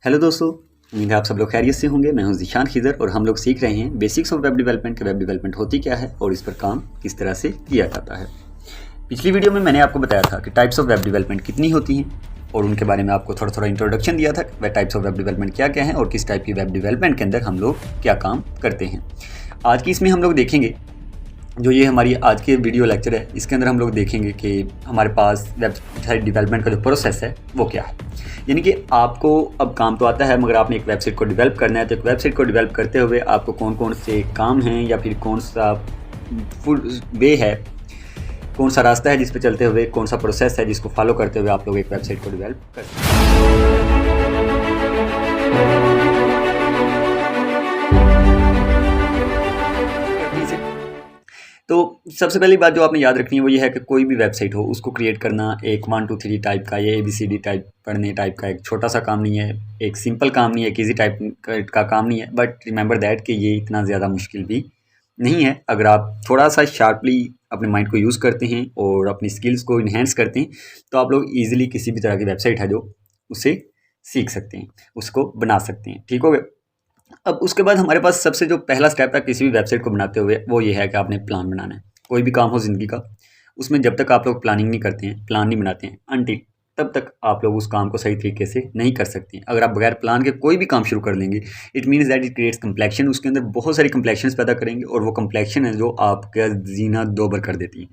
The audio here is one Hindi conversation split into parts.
हेलो दोस्तों, उम्मीद है आप सब लोग खैरियत से होंगे। मैं हूं ज़ीशान खिज़र और हम लोग सीख रहे हैं basics of web development. Web development होती क्या है और इस पर काम किस तरह से किया जाता है। पिछली वीडियो में मैंने आपको बताया था कि टाइप्स ऑफ वेब डेवलपमेंट कितनी होती हैं और उनके बारे में आपको थोड़ा थोड़ा इंट्रोडक्शन दिया था। वह टाइप्स ऑफ वेब डेवलपमेंट क्या क्या है और किस टाइप की वेब डेवलपमेंट के अंदर हम लोग क्या काम करते हैं। आज की इसमें हम लोग देखेंगे, जो ये हमारी आज के वीडियो लेक्चर है, इसके अंदर हम लोग देखेंगे कि हमारे पास वेबसाइट डेवलपमेंट का जो प्रोसेस है वो क्या है। यानी कि आपको अब काम तो आता है, मगर आपने एक वेबसाइट को डेवलप करना है। तो एक वेबसाइट को डेवलप करते हुए आपको कौन कौन से काम हैं या फिर कौन सा फुल वे है, कौन सा रास्ता है जिस पे चलते हुए, कौन सा प्रोसेस है जिसको फॉलो करते हुए आप लोग एक वेबसाइट को डेवलप करते हैं। तो सबसे पहली बात जो आपने याद रखनी है वो ये है कि कोई भी वेबसाइट हो उसको क्रिएट करना एक 1 2 3 टाइप का, ये ABCD टाइप पढ़ने टाइप का एक छोटा सा काम नहीं है, एक सिंपल काम नहीं है, एक ईजी टाइप का काम नहीं है। बट रिमेंबर दैट कि ये इतना ज़्यादा मुश्किल भी नहीं है। अगर आप थोड़ा सा शार्पली अपने माइंड को यूज़ करते हैं और अपनी स्किल्स को इन्हेंस करते हैं तो आप लोग ईजिली किसी भी तरह की वेबसाइट है जो उसे सीख सकते हैं, उसको बना सकते हैं। ठीक हो गया। अब उसके बाद हमारे पास सबसे जो पहला स्टेप है किसी भी वेबसाइट को बनाते हुए वो ये है कि आपने प्लान बनाना है। कोई भी काम हो ज़िंदगी का, उसमें जब तक आप लोग प्लानिंग नहीं करते हैं, प्लान नहीं बनाते हैं अनटिल, तब तक आप लोग उस काम को सही तरीके से नहीं कर सकते हैं। अगर आप बगैर प्लान के कोई भी काम शुरू कर लेंगे, it means that it creates complexion. उसके अंदर बहुत सारी कम्प्लेक्शंस पैदा करेंगे और वो कम्प्लेक्शन है जो आपका जीना दोबर कर देती है।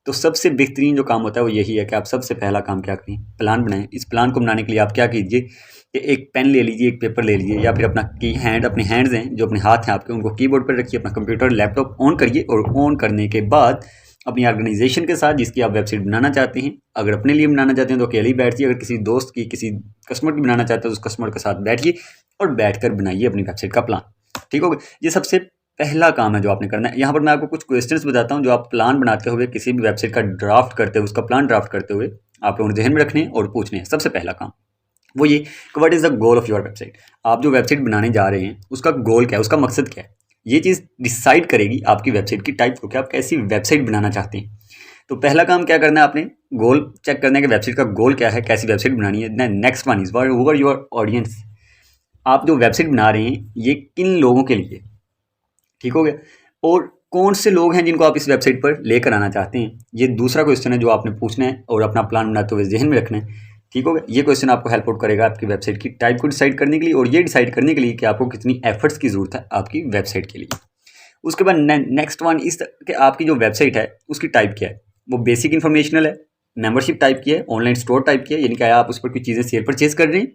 तो सबसे बेहतरीन जो काम होता है वो यही है कि आप सबसे पहला काम क्या करें, प्लान बनाएं। इस प्लान को बनाने के लिए आप क्या कीजिए कि एक पेन ले लीजिए, एक पेपर ले लीजिए, या फिर अपने हैंड्स हैं जो अपने हाथ हैं आपके, उनको कीबोर्ड पर रखिए, अपना कंप्यूटर लैपटॉप ऑन करिए और ऑन करने के बाद अपनी ऑर्गेनाइजेशन के साथ जिसकी आप वेबसाइट बनाना चाहते हैं, अगर अपने लिए बनाना चाहते हैं तो अकेले ही बैठिए, अगर किसी दोस्त की, किसी कस्टमर की बनाना चाहते हैं तो उस कस्टमर के साथ बैठिए और बैठकर बनाइए अपनी वेबसाइट का प्लान। ठीक होगा। ये सबसे पहला काम है जो आपने करना है। यहाँ पर मैं आपको कुछ क्वेश्चंस बताता हूँ जो आप प्लान बनाते हुए, किसी भी वेबसाइट का ड्राफ्ट करते हुए, उसका प्लान ड्राफ्ट करते हुए आप लोगों ने ध्यान में रखने हैं और पूछने हैं। सबसे पहला काम वो ये कि what is the goal of your website. आप जो वेबसाइट बनाने जा रहे हैं उसका गोल क्या है, उसका मकसद क्या है। ये चीज़ डिसाइड करेगी आपकी वेबसाइट की टाइप को, कि आप कैसी वेबसाइट बनाना चाहते हैं। तो पहला काम क्या करना है, आपने गोल चेक करना है कि वेबसाइट का गोल क्या है, कैसी वेबसाइट बनानी है। Next one is who are your audience. आप जो वेबसाइट बना रहे हैं ये किन लोगों के लिए, ठीक हो गया, और कौन से लोग हैं जिनको आप इस वेबसाइट पर लेकर आना चाहते हैं। ये दूसरा क्वेश्चन है जो आपने पूछना है और अपना प्लान बनाते हुए जहन में रखना है। ठीक हो गया। ये क्वेश्चन आपको हेल्प आउट करेगा आपकी वेबसाइट की टाइप को डिसाइड करने के लिए और ये डिसाइड करने के लिए कि आपको कितनी एफर्ट्स की ज़रूरत है आपकी वेबसाइट के लिए। उसके बाद नेक्स्ट वन इस कि आपकी जो वेबसाइट है उसकी टाइप क्या है। वो बेसिक इन्फॉर्मेशनल है, मेंबरशिप टाइप की है, ऑनलाइन स्टोर टाइप की है, यानी कि आप उस पर कुछ चीज़ें सेल परचेज कर रहे हैं,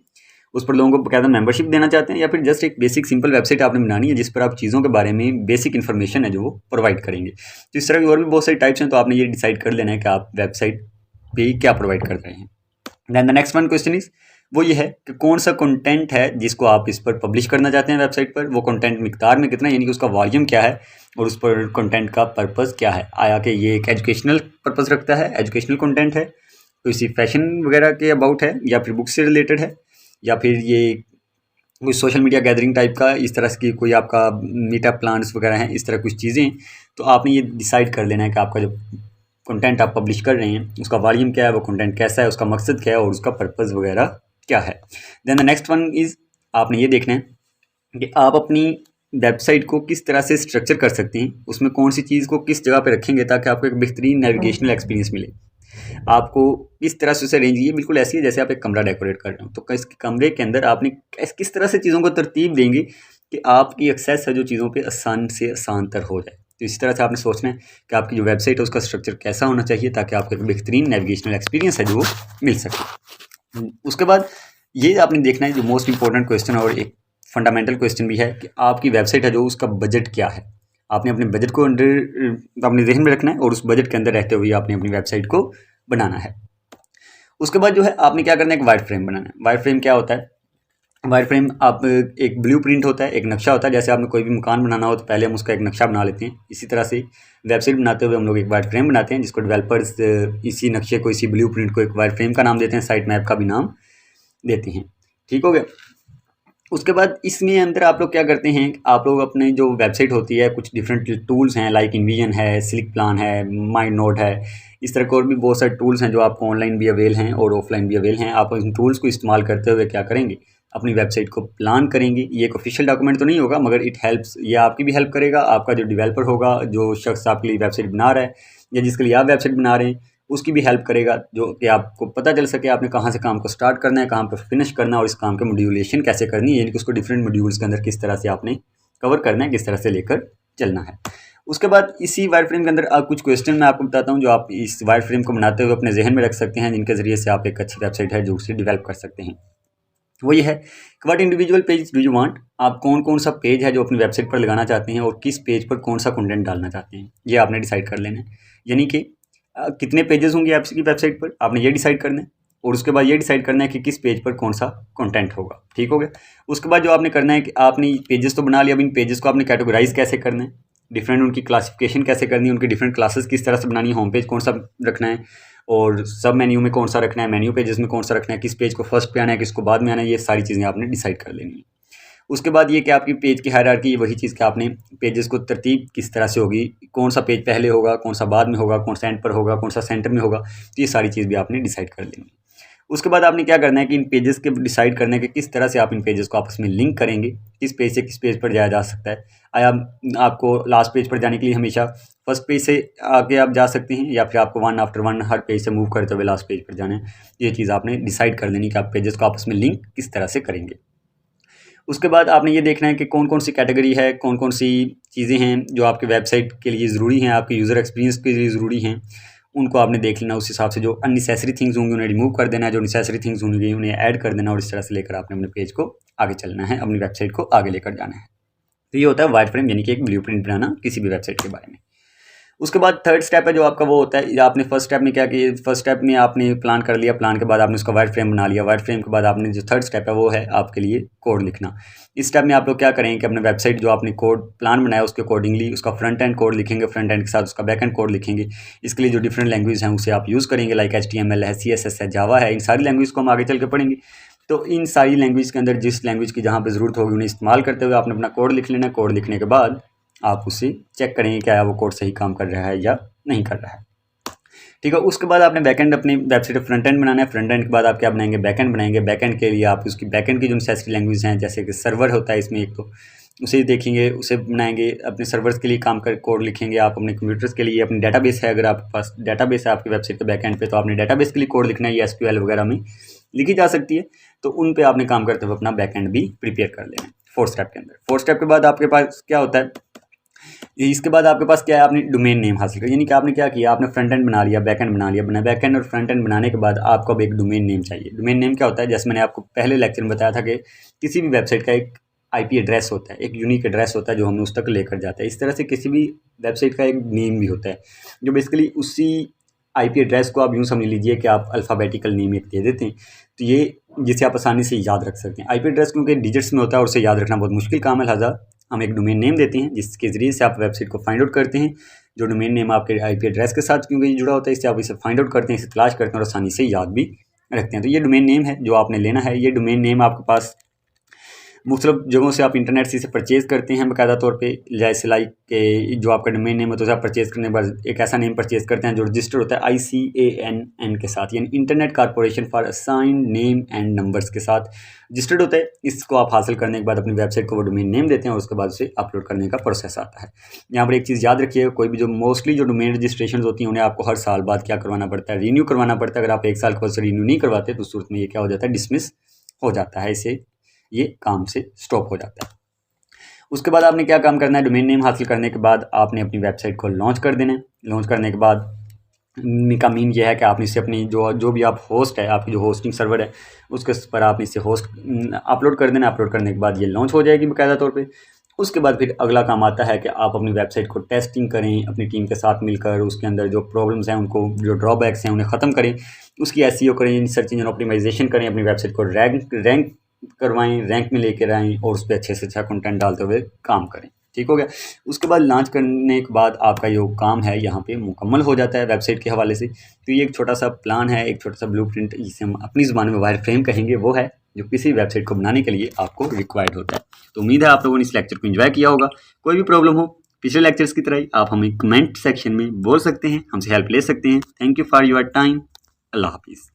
उस पर लोगों को बकायदा मेंबरशिप देना चाहते हैं, या फिर जस्ट एक बेसिक सिंपल वेबसाइट आपने बनानी है जिस पर आप चीज़ों के बारे में बेसिक इन्फॉर्मेशन है जो वो प्रोवाइड करेंगे। तो इस तरह की और भी बहुत सारी टाइप्स हैं, तो आपने ये डिसाइड कर लेना है कि आप वेबसाइट पे क्या प्रोवाइड कर रहे हैं। Then the next one question is वो ये है कि कौन सा कंटेंट है जिसको आप इस पर पब्लिश करना चाहते हैं वेबसाइट पर। वो कंटेंट मिकदार में कितना, यानी कि उसका वॉल्यूम क्या है और उस पर कंटेंट का पर्पस क्या है। आया कि ये एक एजुकेशनल पर्पस रखता है, एजुकेशनल कंटेंट है, तो इसी फैशन वगैरह के अबाउट है, या फिर बुक्स से रिलेटेड है, या फिर ये कोई सोशल मीडिया गैदरिंग टाइप का, इस तरह की कोई आपका मीटअप प्लान्स वगैरह हैं, इस तरह कुछ चीज़ें। तो आपने ये डिसाइड कर लेना है कि आपका जो कंटेंट आप पब्लिश कर रहे हैं उसका वॉल्यूम क्या है, वो कंटेंट कैसा है, उसका मकसद क्या है और उसका पर्पस वगैरह क्या है। Then the next one is आपने ये देखना है कि आप अपनी वेबसाइट को किस तरह से स्ट्रक्चर कर सकते हैं, उसमें कौन सी चीज़ को किस जगह पे रखेंगे ताकि आपको एक बेहतरीन नेविगेशनल एक्सपीरियंस मिले। आपको इस तरह से उसे अरेंज, ये बिल्कुल ऐसी है जैसे आप एक कमरा डेकोरेट कर रहे हो, तो इस कमरे के अंदर आपने किस तरह से चीज़ों को तरतीब देंगे कि आपकी एक्सेस है जो चीज़ों पे आसान से आसान तर हो जाए। तो इसी तरह से आपने सोचना है कि आपकी जो वेबसाइट है उसका स्ट्रक्चर कैसा होना चाहिए ताकि आपको एक बेहतरीन नेविगेशनल एक्सपीरियंस है जो वो मिल सके। उसके बाद ये आपने देखना है जो मोस्ट इंपॉर्टेंट क्वेश्चन और एक फंडामेंटल क्वेश्चन भी है कि आपकी वेबसाइट है जो उसका बजट क्या है। आपने अपने बजट को अंडर अपने जहन में रखना है और उस बजट के अंदर रहते हुए आपने अपनी वेबसाइट को बनाना है। उसके बाद जो है आपने क्या करना है, एक वायर फ्रेम बनाना है। वायर फ्रेम क्या होता है, वायर फ्रेम आप एक ब्लूप्रिंट होता है, एक नक्शा होता है। जैसे आपने कोई भी मकान बनाना हो तो पहले हम उसका एक नक्शा बना लेते हैं, इसी तरह से वेबसाइट बनाते हुए हम लोग एक वायर फ्रेम बनाते हैं जिसको डेवलपर्स इसी नक्शे को, इसी ब्लूप्रिंट को एक वायर फ्रेम का नाम देते हैं, साइट मैप का भी नाम देते हैं। ठीक हो गया। उसके बाद इसमें अंदर आप लोग क्या करते हैं, आप लोग अपने जो वेबसाइट होती है कुछ डिफरेंट टूल्स हैं, लाइक इनविजन है, स्लिक प्लान है, माइंड नोड है, इस तरह के और भी बहुत सारे टूल्स हैं जो आपको ऑनलाइन भी अवेल हैं और ऑफलाइन भी अवेल हैं। आप इन टूल्स को इस्तेमाल करते हुए क्या करेंगे, अपनी वेबसाइट को प्लान करेंगे। ये एक ऑफिशियल डॉक्यूमेंट तो नहीं होगा, मगर इट हेल्प्स, ये आपकी भी हेल्प करेगा। आपका जो डेवलपर होगा, जो शख्स आपके लिए वेबसाइट बना रहा है या जिसके लिए आप वेबसाइट बना रहे हैं, उसकी भी हेल्प करेगा, जो कि आपको पता चल सके आपने कहाँ से काम को स्टार्ट करना है, कहाँ पर फिनिश करना है, और इस काम की मॉड्यूलेशन कैसे करनी है, यानी कि उसको डिफरेंट मॉड्यूल्स के अंदर किस तरह से आपने कवर करना है, किस तरह से लेकर चलना है। उसके बाद इसी वायर फ्रेम के अंदर कुछ क्वेश्चन मैं आपको बताता हूँ जो आप इस वायर फ्रेम को बनाते हुए अपने जहन में रख सकते हैं, जिनके ज़रिए से आप एक अच्छी वेबसाइट है जो उसे डेवलप कर सकते हैं। वो ये है कि what individual page do you want, आप कौन कौन सा पेज है जो अपनी वेबसाइट पर लगाना चाहते हैं और किस पेज पर कौन सा कंटेंट डालना चाहते हैं, ये आपने डिसाइड कर लेना है। यानी कि कितने पेजेस होंगे आपकी वेबसाइट पर, आपने ये डिसाइड करना है, और उसके बाद ये डिसाइड करना है कि किस पेज पर कौन सा कंटेंट होगा। ठीक हो गया। उसके बाद जो आपने करना है कि आपने पेजेस तो बना लिया, अब इन पेजेस को आपने कैटेगराइज कैसे करना है, डिफरेंट उनकी क्लासिफिकेशन कैसे करनी है, उनकी डिफरेंट क्लासेस किस तरह से बनानी है, होम पेज कौन सा रखना है और सब मेन्यू में कौन सा रखना है, मेन्यू पेजेस में कौन सा रखना है, किस पेज को फर्स्ट पे आना है, किसको बाद में आना है, ये सारी चीज़ें आपने डिसाइड कर लेनी है। उसके बाद ये कि आपकी पेज की हायरार्की, वही चीज़ कि आपने पेजेस को तरतीब किस तरह से होगी, कौन सा पेज पहले होगा, कौन सा बाद में होगा, कौन सा एंड पर होगा, कौन सा सेंटर में होगा, तो ये सारी चीज़ भी आपने डिसाइड कर लेनी है। उसके बाद आपने क्या करना है कि इन पेजेस के डिसाइड करना है कि किस तरह से आप इन पेजेस को आपस में लिंक करेंगे, किस पेज से किस पेज पर जाया जा सकता है। आया आपको लास्ट पेज पर जाने के लिए हमेशा फर्स्ट पेज से आगे आप जा सकते हैं, या फिर आपको वन आफ्टर वन हर पेज से मूव करते हुए लास्ट पेज पर जाना है। ये चीज़ आपने डिसाइड कर लेनी कि आप पेजेस को आपस में लिंक किस तरह से करेंगे। उसके बाद आपने ये देखना है कि कौन कौन सी कैटेगरी है, कौन कौन सी चीज़ें हैं जो आपके वेबसाइट के लिए ज़रूरी हैं, आपके यूज़र एक्सपीरियंस के लिए ज़रूरी हैं, उनको आपने देख लेना। उस हिसाब से जो अननेसेसरी थिंग्स होंगी उन्हें रिमूव कर देना है, जो नेसेसरी थिंग्स होंगी उन्हें ऐड कर देना, और इस तरह से लेकर आपने अपने पेज को आगे चलना है, अपनी वेबसाइट को आगे लेकर जाना है। तो ये होता है वायर फ्रेम, यानी कि एक ब्लूप्रिंट बनाना किसी भी वेबसाइट के बारे में। उसके बाद थर्ड स्टेप है जो आपका, वो होता है आपने फर्स्ट स्टेप में क्या किया, फर्स्ट स्टेप में आपने प्लान कर लिया, प्लान के बाद आपने उसका वायर फ्रेम बना लिया, वायर फ्रेम के बाद आपने जो थर्ड स्टेप है वो है आपके लिए कोड लिखना। इस स्टेप में आप लोग क्या करेंगे कि अपने वेबसाइट जो आपने कोड प्लान बनाया उसके अकॉर्डिंगली उसका फ्रंट एंड कोड लिखेंगे, फ्रंट एंड के साथ उसका बैक एंड कोड लिखेंगे। इसके लिए जो डिफरेंट लैंग्वेज हैं उसे आप यूज़ करेंगे, लाइक HTML है, CSS है, जावा है, इन सारी लैंग्वेज को हम आगे चल के पढ़ेंगे। तो इन सारी लैंग्वेज के अंदर जिस लैंग्वेज की जहाँ पर ज़रूरत होगी उन्हें इस्तेमाल करते हुए आपने अपना कोड लिख लेना। कोड लिखने के बाद आप उसे चेक करेंगे क्या वो कोड सही काम कर रहा है या नहीं कर रहा है। ठीक है। उसके बाद आपने बैकएंड अपनी वेबसाइट का फ्रंट एंड बनाना है। फ्रंट एंड के बाद आप क्या बनाएंगे, बैकएंड बनाएंगे। बैकएंड के लिए आप उसकी बैकएंड की जो नेसेसरी लैंग्वेज हैं, जैसे कि सर्वर होता है इसमें एक, तो उसे देखेंगे, उसे बनाएंगे। अपने सर्वर्स के लिए काम कर कोड लिखेंगे। आप अपने कंप्यूटर्स के लिए, अपनी डेटाबेस है, अगर आपके पास डेटाबेस है आपकी वेबसाइट के बैकएंड पे, तो आपने डेटाबेस के लिए कोड लिखना है। ये SQL वगैरह में लिखी जा सकती है, तो उन पे आपने काम करते हुए अपना बैकएंड भी प्रिपेयर कर लेना है फोर्थ स्टेप के अंदर। फोर्थ स्टेप के बाद आपके पास क्या होता है, इसके बाद आपके पास क्या है, आपने डोमेन नेम हासिल किया। यानी कि आपने क्या किया, आपने फ्रंट एंड बना लिया, बैक एंड बना लिया। बना बैक एंड और फ्रंट एंड बनाने के बाद आपको अब एक डोमेन नेम चाहिए। डोमेन नेम क्या होता है, जैसे मैंने आपको पहले लेक्चर में बताया था कि किसी भी वेबसाइट का एक IP एड्रेस होता है, एक यूनिक एड्रेस होता है जो हमें उस तक लेकर जाता है। इस तरह से किसी भी वेबसाइट का एक नेम भी होता है, जो बेसिकली उसी IP एड्रेस को आप यूँ समझ लीजिए कि आप अल्फ़ाबेटिकल नेम एक दे देते हैं, तो ये जिसे आप आसानी से याद रख सकते हैं। IP एड्रेस क्योंकि डिजिट्स में होता है और उसे याद रखना बहुत मुश्किल काम है, लिहाजा हम एक डोमेन नेम देते हैं जिसके ज़रिए से आप वेबसाइट को फाइंड आउट करते हैं। जो डोमेन नेम आपके IP एड्रेस के साथ क्योंकि जुड़ा होता है, इससे आप इसे फाइंड आउट करते हैं, इसे तलाश करते हैं और आसानी से याद भी रखते हैं। तो ये डोमेन नेम है जो आपने लेना है। ये डोमेन नेम आपके पास मुख्तलिफ जगहों से आप इंटरनेट से इसे परचेज़ करते हैं बाकायदा तौर पे। जैसे लाइक जो आपका डोमेन नेम है तो उसे आप परचेज़ करने के बाद एक ऐसा नेम परचेज़ करते हैं जो रजिस्टर होता है ICANN के साथ, यानी internet corporation for assigned name and numbers के साथ रजिस्टर्ड होता है। इसको आप हासिल करने के बाद अपनी वेबसाइट को वो डोमेन नेम देते हैं और उसके बाद उसे अपलोड करने का प्रोसेस आता है। यहाँ पर एक चीज़ याद रखिएगा, कोई भी जो मोस्टली जो डोमेन रजिस्ट्रेशन होती हैं उन्हें आपको हर साल बाद क्या करवाना पड़ता है, रीन्यू करवाना पड़ता है। अगर आप 1 साल के बाद से रीन्यू नहीं करवाते तो उस सूरत में ये क्या हो जाता है, डिसमिस हो जाता है, इसे ये काम से स्टॉप हो जाता है। उसके बाद आपने क्या काम करना है, डोमेन नेम हासिल करने के बाद आपने अपनी वेबसाइट को लॉन्च कर देना है। लॉन्च करने के बाद का मीन ये है कि आपने इसे अपनी जो भी आप होस्ट है, आपकी जो होस्टिंग सर्वर है उसके पर आपने इसे होस्ट अपलोड कर देना। अपलोड करने के बाद ये लॉन्च हो जाएगी बाकायदा तौर पे। उसके बाद फिर अगला काम आता है कि आप अपनी वेबसाइट को टेस्टिंग करें अपनी टीम के साथ मिलकर, उसके अंदर जो प्रॉब्लम्स हैं उनको, जो ड्रॉबैक्स हैं उन्हें ख़त्म करें, उसकी SEO करें, सर्च इंजन ऑप्टिमाइजेशन करें, अपनी वेबसाइट को रैंक करवाएं, रैंक में लेकर आएँ और उस पर अच्छे से अच्छा कंटेंट डालते हुए काम करें। ठीक हो गया। उसके बाद लॉन्च करने के बाद आपका जो काम है यहाँ पे मुकम्मल हो जाता है वेबसाइट के हवाले से। तो ये एक छोटा सा प्लान है, एक छोटा सा ब्लूप्रिंट, जिसे हम अपनी ज़ुबान में वायर फ्रेम कहेंगे, वो है जो किसी वेबसाइट को बनाने के लिए आपको रिक्वायर्ड होता है। तो उम्मीद है आप लोगों ने इस लेक्चर को एंजॉय किया होगा। कोई भी प्रॉब्लम हो पिछले लेक्चर्स की तरह ही आप हमें कमेंट सेक्शन में बोल सकते हैं, हमसे हेल्प ले सकते हैं। Thank you for your time. अल्लाह हाफिज़।